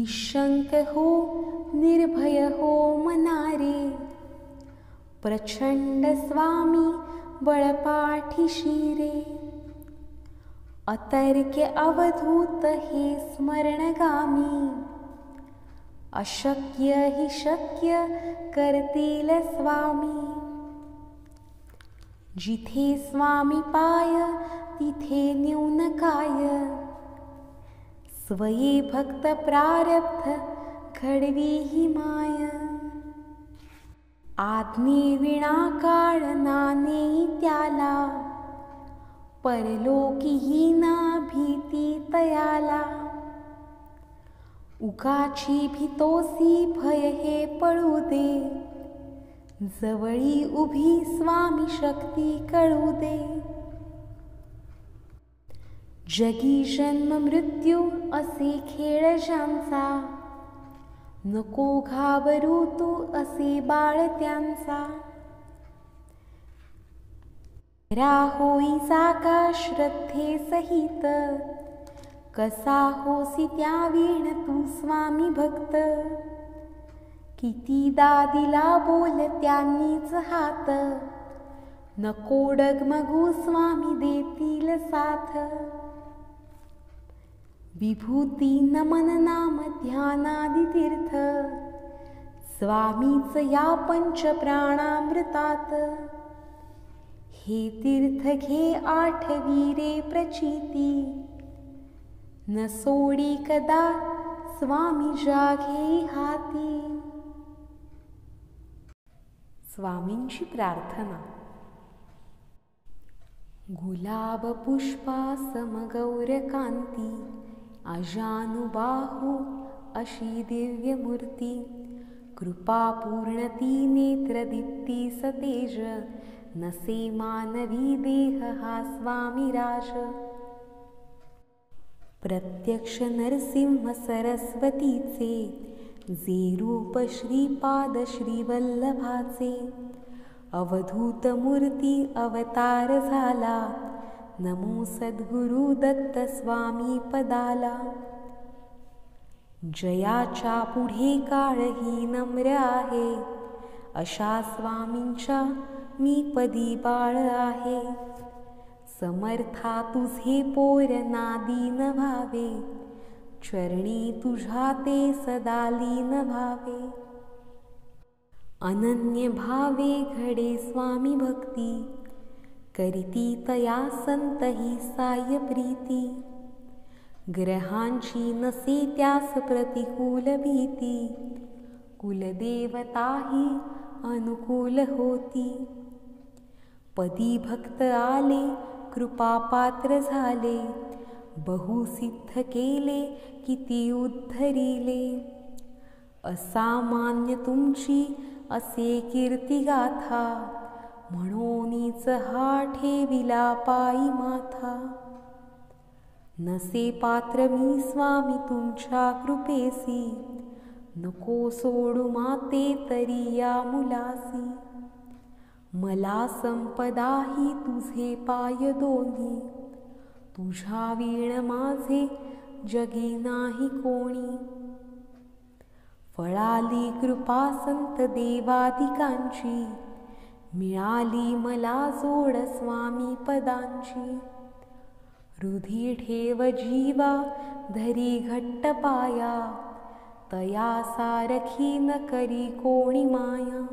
निशंक हो निर्भय हो मनारे, प्रचंड स्वामी बळपाठीशी रे. अतर्क्य अवधूत हे स्मरणगामी, अशक्य हि शक्य करतील स्वामी. जिथे स्वामी पाय तिथे न्यून काय, स्वये भक्त प्रारब्ध घडवी ही माय. आज्ञे विना काळ नाने त्याला, परलोकी ही ना भीती तयाला. उगाची भीतोसी भय हे पळू दे, जवळी उभी स्वामी शक्ती कळू दे. जगी जन्म मृत्यू असे खेळ ज्यांचा, नको घाबरू तू असे बाळ त्यांचा. राहोई जागा श्रद्धे सहित, कसा होसी त्या वीण तू स्वामी भक्त. कितीदा दिला बोल त्यांनीच हात, नको डगमगू स्वामी देतील साथ. विभूती नमन नाम ध्यानादि तीर्थ, स्वामीच या पंच प्राणामृतात. हे तीर्थ घे आठवी रे प्रचिती, न सोडी कदा स्वामी जाघे हाती. स्वामींची प्रार्थना. गुलाब पुष्पा समगौर कांती, अजानुबाहू अशी दिव्य मूर्ती. कृपा पूर्णती नेत्रदीप्ती सतेज, नसे मानवी देह हा स्वामी राज. प्रत्यक्ष नरसिंह सरस्वतीचे, जे रूप श्रीपाद श्रीवल्लभाचे. अवधूत मूर्ती अवतार झाला, नमो सद्गुरु दत्त स्वामी पदाला. जयाच्या पुढे काळही नम्र आहे, अशा स्वामींच्या मी पदी बाळ आहे. समर्था तुझे पोर नादीन व्हावे, चरणी तुझ्या ते सदा लीन व्हावे. अनन्य भावे घडे स्वामी भक्ती, करीती तया संत ही साय प्रीती. ग्रहांची नसे त्यास प्रतिकूल भीती, कुलदेवता ही अनुकूल होती. पदी भक्त आले कृपा पात्र झाले, बहुसिद्ध केले किती उद्धरिले. असामान्य तुमची असे कीर्ती गाथा, म्हणूनच हा ठेविला पायी माथा. नसे पात्र मी स्वामी तुमच्या कृपेसी, नको सोडू माते तरी या मुलासी. मला संपदाही तुझे पाय दोन्ही, तुझ्या वीण माझे जगी नाही कोणी. फळाली कृपा संत देवादिकांची, मिळाली मला जोड स्वामी पदांची. हृदय ठेव जीवा धरी घट्ट पाया, तया सारखी न करी कोणी माया.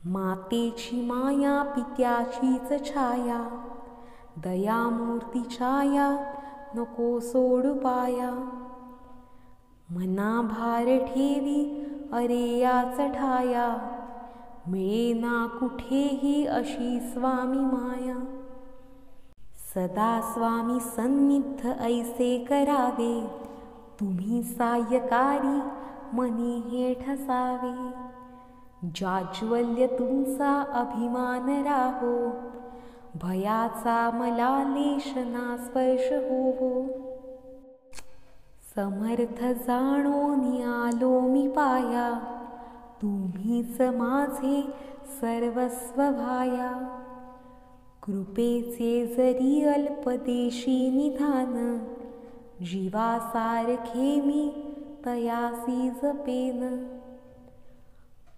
मातेची माया पित्याचीच छाया, दयामूर्ती छाया नको सोडू पाया. मना भार ठेवी अरे याच ठाया, मिळेना कुठेही अशी स्वामी माया. सदा स्वामी सन्निध ऐसे करावे, तुम्ही सायकारी मनी हे ठसावे. जाज्वल्य तुमचा अभिमान राहो, भयाचा मला लेश ना स्पर्श होवो. समर्थ जाणोनी आलो मी पाया, तुम्हीच माझे सर्वस्व भाया. कृपेचे जरी अल्पदेशी निधान, जीवासारखे मी तयासी जपेन.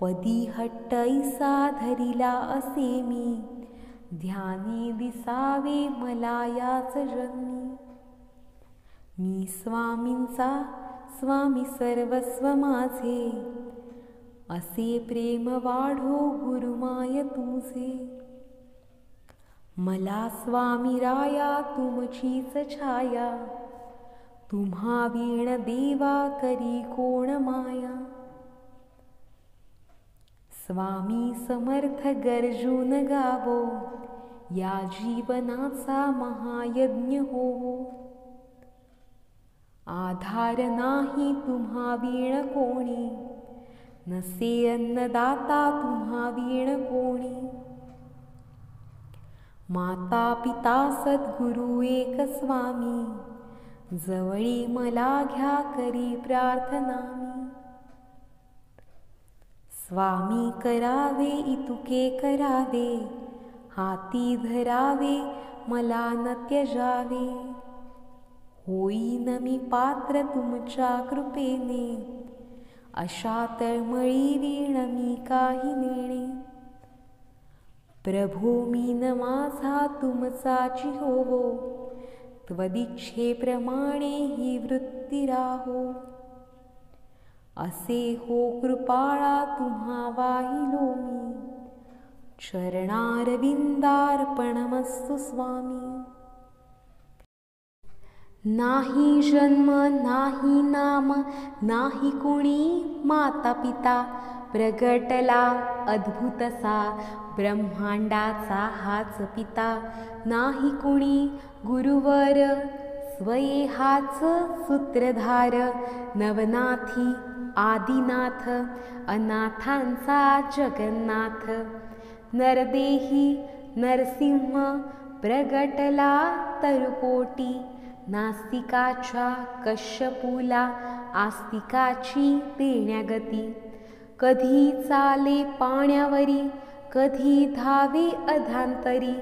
पदी हट्ट ऐसा धरिला असे मी, ध्यानी दिसावे मला याच जन्मी. मी स्वामींचा स्वामी सर्वस्व माझे, असे प्रेम वाढो गुरुमाय तुझे. मला स्वामी राया तुमचीच छाया, तुम्हा वीण देवा करी कोण माया. स्वामी समर्थ गर्जून गावो, या जीवनाचा महायज्ञ होवो. आधार नाही तुम्हा वीण कोणी, नसे अन्नदाता तुम्हा वीण कोणी. माता पिता सद्गुरु एक स्वामी, जवळी मला घ्या करी प्रार्थना मी. स्वामी करावे इतुके करावे, हाती धरावे मला न त्यजावे. होईन मी पात्र तुमच्या कृपेने, अशा तळमळी वीण मी काही नेणे. प्रभो मीन माझा तुमचाची होवो, त्वदिच्छेप्रमाणे ही वृत्ती राहो. असे हो कृपाळा तुम्हा वाहिलो मी, चरणारविंदार्पणमस्तु स्वामी. नाही जन्म नाही नाम नाही कुणी माता पिता, प्रगटला अद्भुतसा ब्रह्मांडाचा हाच पिता. नाही कुणी गुरुवर स्वये हाच सूत्रधार, नवनाथी आदिनाथ अनाथांचा जगन्नाथ. नरदेही नरसिंह प्रगटला तरुपोटी, नास्तिकाच्या कश्यपूला आस्तिकाची देण्यागती. कधी चाले पाण्यावरी कधी धावे अधांतरी,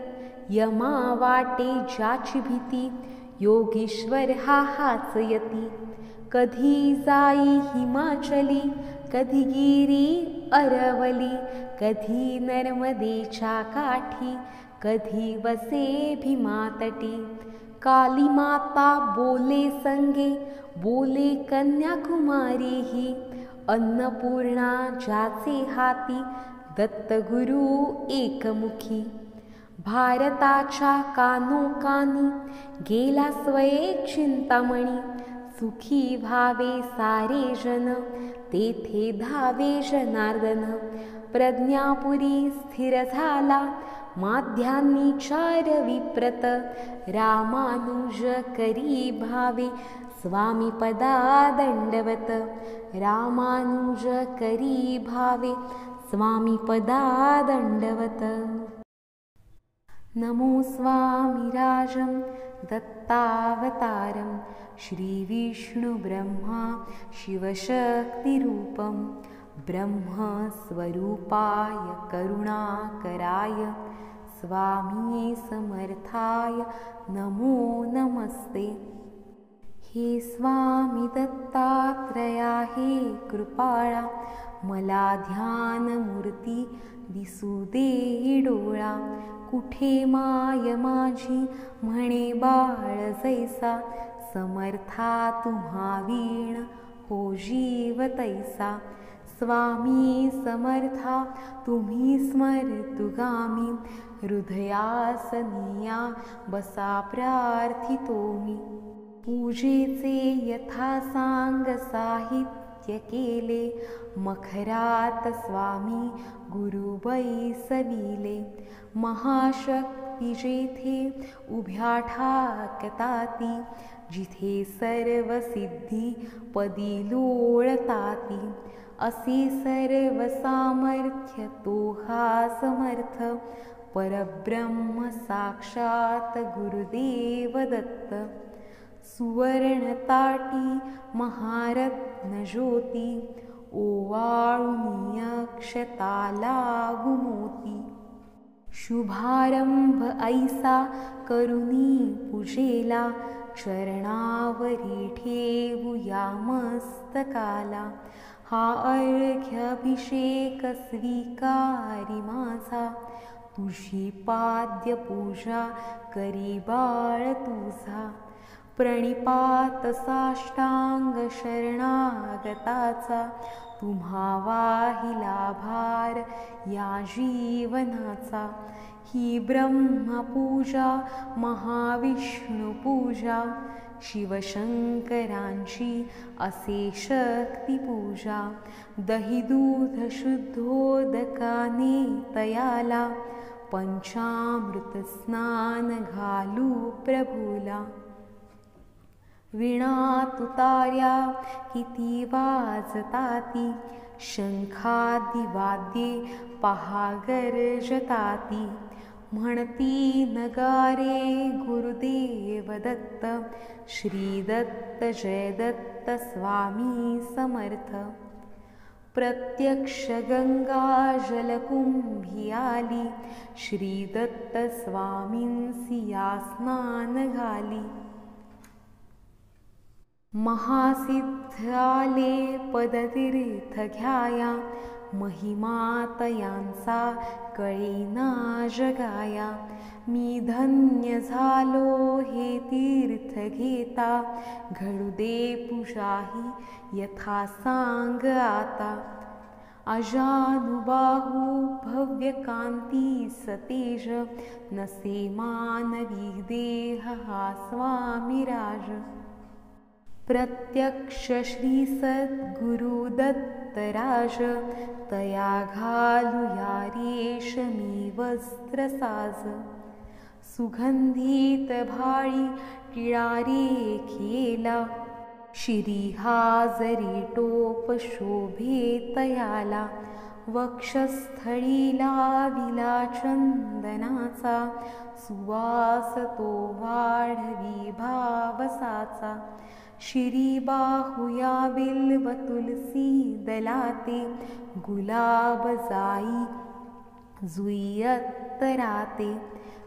यमा वाटे ज्याची भीती योगीश्वर हा हाच यती. कधी जाई हिमाचली कधी गिरी अरवली, कधी नर्मदेच्या काठी कधी वसे भीमातटी. काली माता बोले संगे बोले कन्याकुमारी ही, अन्नपूर्णा ज्याचे हाती दत्तगुरु एकमुखी. भारताच्या कानोकानी गेला स्वये चिंतामणी, सुखी व्हावे सारे जन तेथे धावे जनार्दन. प्रज्ञापुरी स्थिर झाला माध्यांनी चार विप्रत, रामानुज करी भावे स्वामी पदा दंडवत. रामानुज करी भावे स्वामी पदा दंडवत. नमो स्वामिराजं दत्तावतारं, श्रीविष्णुब्रह्मा शिवशक्तिरूपं. ब्रह्मस्वरूपाय करुणाकराय स्वामी समर्थाय नमो नमस्ते. हे स्वामी दत्तात्रया हे कृपाळा, मला ध्यानमूर्ती दिसू दे डोळा. कुठे माय माझी म्हणे बाळ जैसा, समर्था तुम्हा वीण हो जीव तैसा. स्वामी समर्था तुम्ही स्मर्तुगामी, हृदयासनिया बसा प्रार्थितो मी. पूजेचे यथा सांग साहित्य केले, मखरात स्वामी गुरु बैसविले. महाशक्ती जेथे उभ्या ठाकताती, जिथे सर्व सिद्धी पदी लोळताती. असे सर्व सामर्थ्य तो हा समर्थ, परब्रह्म साक्षात गुरुदेव दत्त. सुवर्ण ताटी महारत्न ज्योती, ओवाळुनी अक्षता लागू मोती. शुभारंभ ऐसा करुणी पूजेला, चरणावरी ठेवूया मस्तकाला. हा अर्घ्याभिषेक स्वीकारी माझा, तुझी पाद्य पूजा करी बाळ तुझा. प्रणिपात साष्टांग शरणागताचा, तुम्हा वाहिला भार या जीवनाचा. ही ब्रह्मपूजा महाविष्णू पूजा, शिवशंकरांची असे शक्तिपूजा. दही दूध शुद्धोदकाने तयाला, पंचामृत स्नान घालू प्रभूला. वीणा तुतार्या किती वाजताती, शंखादि वाद्ये पहा गर्जताती. म्हणती नगारे गुरुदेव दत्त, श्री दत्त जय दत्त स्वामी समर्थ. प्रत्यक्ष गंगा जलकुंभी आली, श्री दत्त स्वामींसी या स्नान घाली. महासिद्ध आले पदतीर्थ घ्याया, महिमा तयांचा कळेना जगाया. मी धन्य झालो हे तीर्थ घेता, घडू दे पूजाही यथा सांग आता. अजानुबाहू भव्य कांती सतेज, नसे मानवी देह हा स्वामी राज. प्रत्यक्ष श्री सद्गुरु दत्तराज, तया घालूया रेशमी वस्त्र साज. सुगंधित भाळी टिळा रेखेला, शिरी हाजरी टोप शोभे तयाला. वक्षस्थळी लाविला चंदनाचा, सुवास तो वाढवी भावसाचा. शिरी बाहुया बिल्व तुलसी दलाते, गुलाब जाई जुई अत्तराते.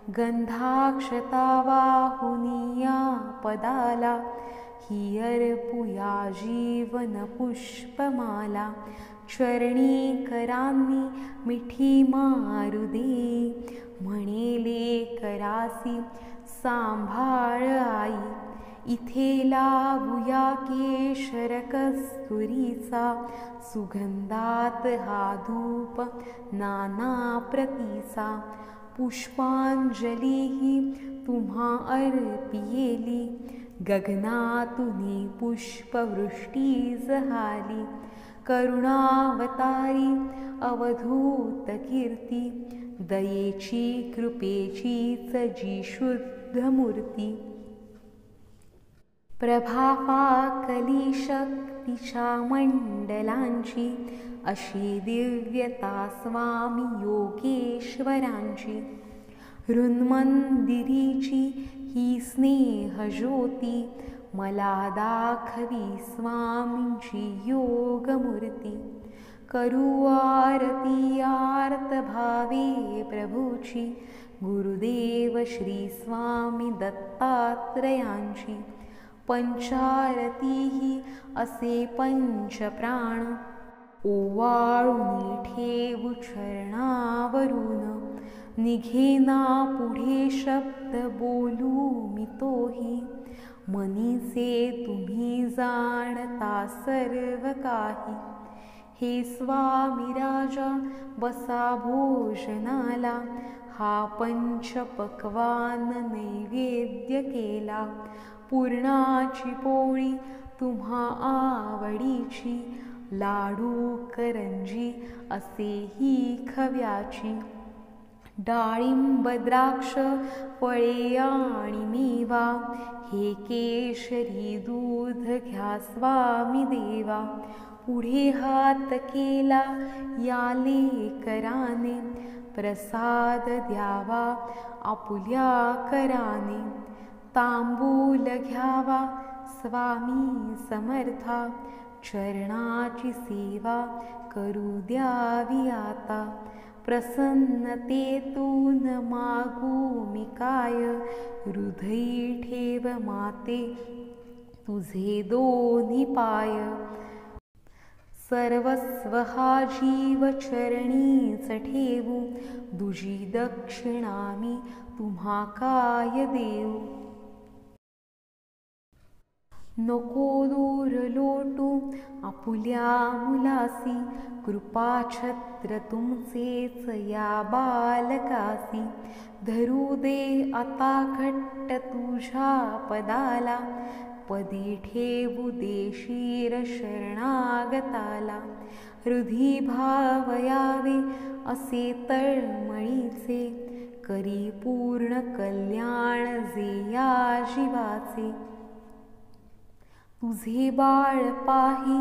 गंधाक्षता वाहुनिया पदाला, ही अर्पुया जीवन पुष्पमाला. चरणी करांनी मिठी मारू दे, म्हणेले करासी सांभाळ आई. इथे लावूया केशर कस्तुरीचा, सुगंधात हा धूप नाना प्रतीचा. पुष्पांजलीही तुम्हा अर्पियेली, गगनातूनी पुष्पवृष्टी झाली. करुणावतारी अवधूत कीर्ती, दयेची कृपेचीच जी शुद्ध मूर्ती. प्रभावाकली शक्तीच्या मंडलांची, अशी दिव्यता स्वामी योगेश्वरांची. हृन्मंदिरीची ही स्नेहज्योती, मला दाखवी स्वामींची योगमूर्ती. करू आरती आर्त भावे प्रभूची, गुरुदेव श्री स्वामी दत्तात्रयांची. पंचारतीही असे पंचप्राण, ओवाळून ठेवू चरणावरून. निघेना पुढे शब्द बोलू मी तोही, मनीचे तुम्ही जाणता सर्व काही. हे स्वामी राजा बसा भोजनाला, हा पंचपक्वान नैवेद्य केला. पुरणाची पोळी तुम्हा आवडीची, लाडू करंजी असेही खव्याची. डाळिंब द्राक्ष फळे आणि मेवा, हे केशरी दूध घ्या स्वामी देवा. पुढे हात केला या लेकराने, प्रसाद द्यावा आपुल्या कराने. तांबूल घ्यावा स्वामी समर्था, चरणाची सेवा करू द्यावी आता. प्रसन्नतेतून मागू मी काय, हृदयी ठेव माते तुझे दोन्ही पाय. सर्वस्व हा जीव चरणीच ठेवू, दुजी दक्षिणा मी तुम्हा काय देऊ. नको दूर लोटू आपुल्या मुलासी, कृपाछत्र तुमचेच या बालकासी. धरू दे आता घट्ट तुझ्या पदाला, पदी ठेवू दे शिर शरणागताला. हृदय भाव यावे असे तळमळीचे, करी पूर्ण कल्याण जे या जीवाचे. तुझे बाळ पाही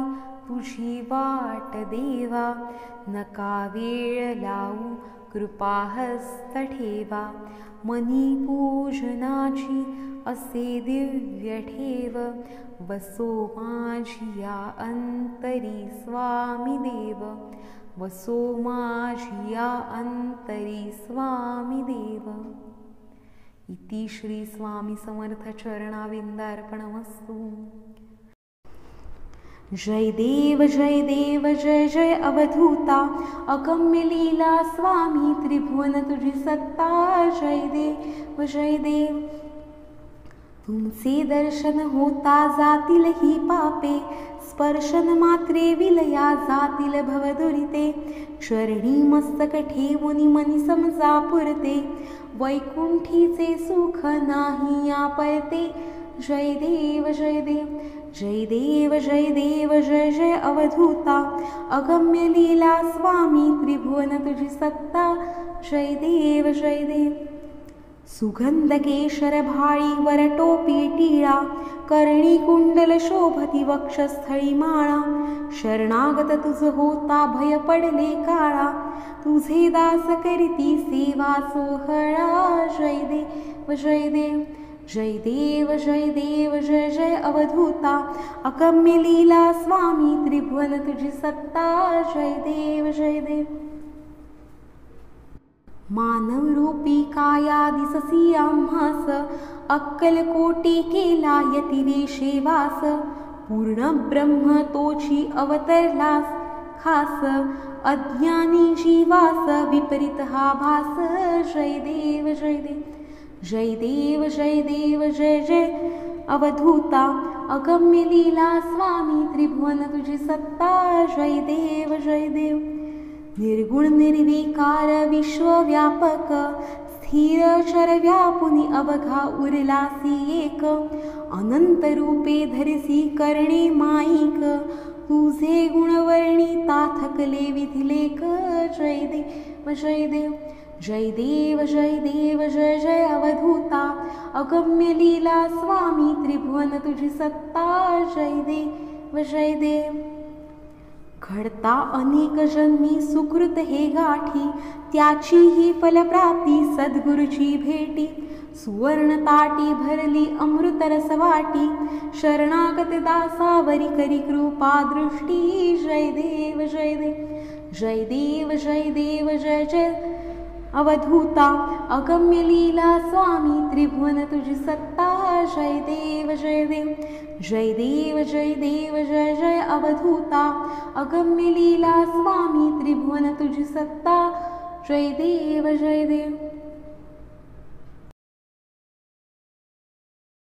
तुझी वाट देवा, नका वेळ लावू कृपाहस्त ठेवा. मनी पूजनाची असे दिव्य ठेव, वसो माझी या अंतरी स्वामी देव. वसो माझी या अंतरी स्वामी देव. इति श्री स्वामी समर्थ चरणाविंदार्पणमस्तु. जय देव जय जय अवधूता, अगम्य लीला स्वामी त्रिभुवन तुझी सत्ता. जय देव. तुमचे दर्शन होता जातील ही पापे, स्पर्शन मात्रे विलया जातील भवदुरिते. चरणी मस्तक ठेवून मनी समजा पुरते, वैकुंठीचे सुख नाही आपरते. जय देव जय जय अवधूता, अगम्य लीला स्वामी त्रिभुवन तुझी सत्ता. जय देव. सुगंध केशर भाळी वर टोपी टिळा, कर्णी कुंडल शोभती वक्षस्थळी माळा. शरणागत तुझ होता भय पडले काळा, तुझे दास करीती सेवा सोहळा. जय देव जय जय अवधूता, अगम्य लीला स्वामी त्रिभुवन तुझी सत्ता. जय देव. मानव रूपी काया दिससी आम्हास, अक्कलकोटी केला यतिवेशे वास. पूर्ण ब्रह्म तोची अवतरलास खास, अज्ञानी जीवास विपरीत हा भास. जय देव जय जय अवधूता, अगम्य लीला स्वामी त्रिभुवन तुझी सत्ता. जय देव. निर्गुण निर्विकार विश्वव्यापक, स्थिर चर व्यापुनी अवघा उरलासी एक. अनंत रूपे धरसी करणे माईक, तुझे गुणवर्णी ताथकले विधिलेख. जय देव जय जय अवधूता, अगम्य लीला स्वामी त्रिभुवन तुझी सत्ता. जय देव. घडता अनेक जन्मी सुकृत हे गाठी, त्याची ही फलप्राप्ती सद्गुरूची भेटी. सुवर्ण ताटी भरली अमृत रसवाटी, शरणागत दासावरी करी कृपा दृष्टी. जय देव जय जय अवधूता, अगम्य लीला स्वामी त्रिभुवन तुझी सत्ता. जय देव जय जय अवधूता, अगम्य लीला स्वामी त्रिभुवन तुझी सत्ता. जय देव.